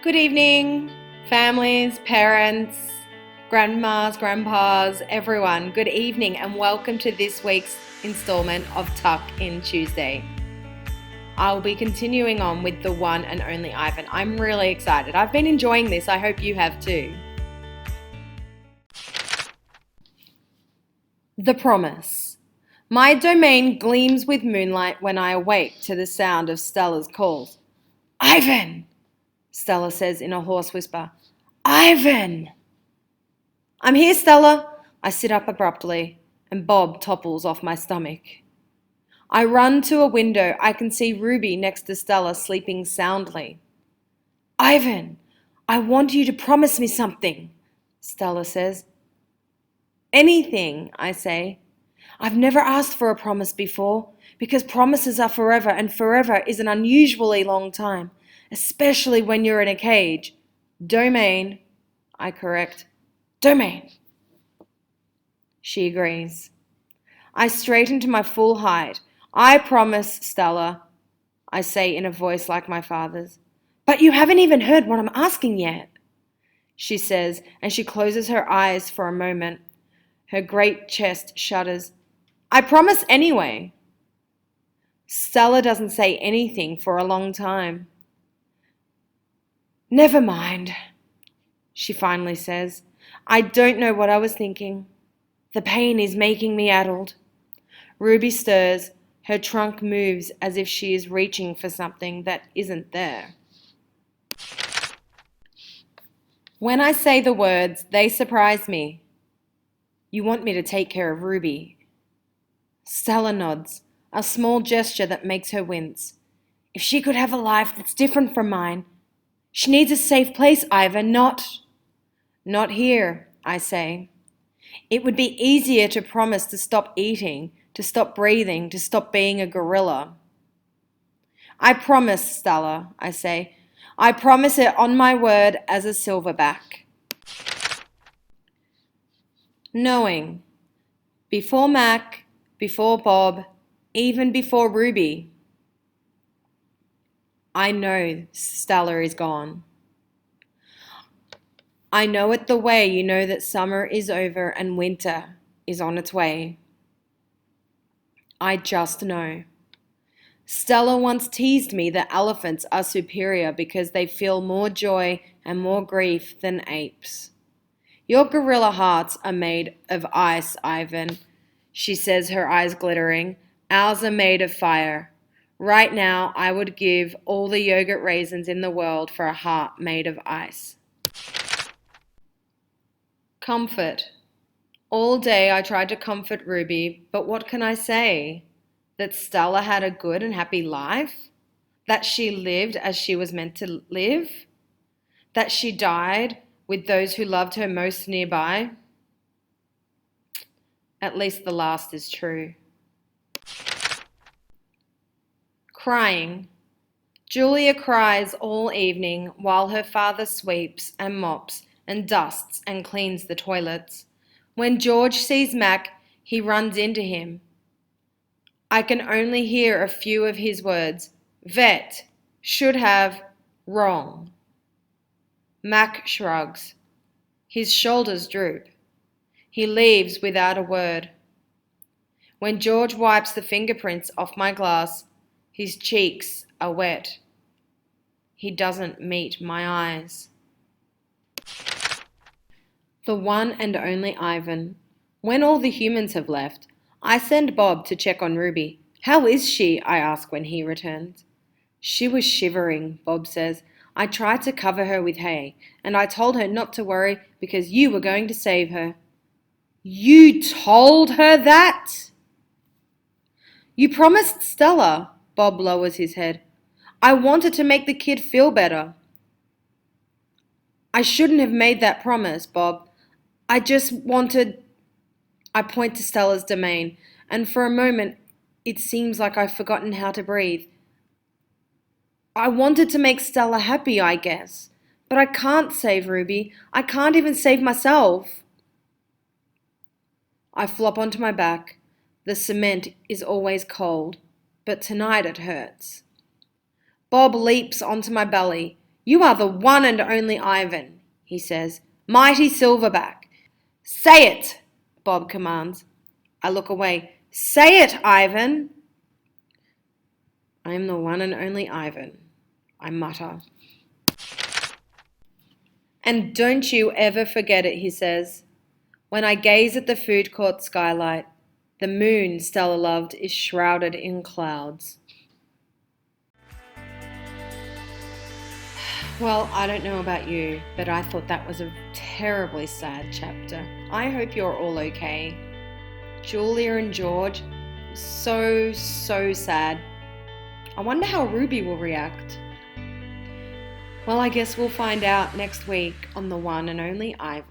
Good evening, families, parents, grandmas, grandpas, everyone. Good evening and welcome to this week's installment of Tuck in Tuesday. I'll be continuing on with the one and only Ivan. I'm really excited. I've been enjoying this. I hope you have too. The Promise. My domain gleams with moonlight when I awake to the sound of Stella's calls. Ivan! Stella says in a hoarse whisper. Ivan! I'm here, Stella. I sit up abruptly, and Bob topples off my stomach. I run to a window. I can see Ruby next to Stella sleeping soundly. Ivan, I want you to promise me something, Stella says. Anything, I say. I've never asked for a promise before, because promises are forever, and forever is an unusually long time, especially when you're in a cage. Domain, I correct. Domain. She agrees. I straighten to my full height. I promise, Stella, I say in a voice like my father's. But you haven't even heard what I'm asking yet, she says, and she closes her eyes for a moment. Her great chest shudders. I promise anyway. Stella doesn't say anything for a long time. Never mind, she finally says. I don't know what I was thinking. The pain is making me addled. Ruby stirs. Her trunk moves as if she is reaching for something that isn't there. When I say the words, they surprise me. You want me to take care of Ruby. Stella nods, a small gesture that makes her wince. If she could have a life that's different from mine, she needs a safe place, Ivan, not here, I say. It would be easier to promise to stop eating, to stop breathing, to stop being a gorilla. I promise, Stella, I say. I promise it on my word as a silverback. Knowing, before Mac, before Bob, even before Ruby, I know Stella is gone. I know it the way you know that summer is over and winter is on its way. I just know. Stella once teased me that elephants are superior because they feel more joy and more grief than apes. Your gorilla hearts are made of ice, Ivan, she says, her eyes glittering. Ours are made of fire. Right now, I would give all the yogurt raisins in the world for a heart made of ice. Comfort. All day I tried to comfort Ruby, but what can I say? That Stella had a good and happy life? That she lived as she was meant to live? That she died with those who loved her most nearby? At least the last is true. Crying. Julia cries all evening while her father sweeps and mops and dusts and cleans the toilets. When George sees Mac, he runs into him. I can only hear a few of his words. Vet, should have, wrong. Mac shrugs. His shoulders droop. He leaves without a word. When George wipes the fingerprints off my glass, his cheeks are wet. He doesn't meet my eyes. The one and only Ivan. When all the humans have left, I send Bob to check on Ruby. How is she? I ask when he returns. She was shivering, Bob says. I tried to cover her with hay, and I told her not to worry because you were going to save her. You told her that? You promised Stella. Bob lowers his head. I wanted to make the kid feel better. I shouldn't have made that promise, Bob. I just wanted... I point to Stella's domain, and for a moment it seems like I've forgotten how to breathe. I wanted to make Stella happy, I guess, but I can't save Ruby. I can't even save myself. I flop onto my back. The cement is always cold, but tonight it hurts. Bob leaps onto my belly. You are the one and only Ivan, he says. Mighty Silverback. Say it, Bob commands. I look away. Say it, Ivan. I am the one and only Ivan, I mutter. And don't you ever forget it, he says. When I gaze at the food court skylight, the moon, Stella loved, is shrouded in clouds. Well, I don't know about you, but I thought that was a terribly sad chapter. I hope you're all okay. Julia and George, so sad. I wonder how Ruby will react. Well, I guess we'll find out next week on The One and Only Ivan.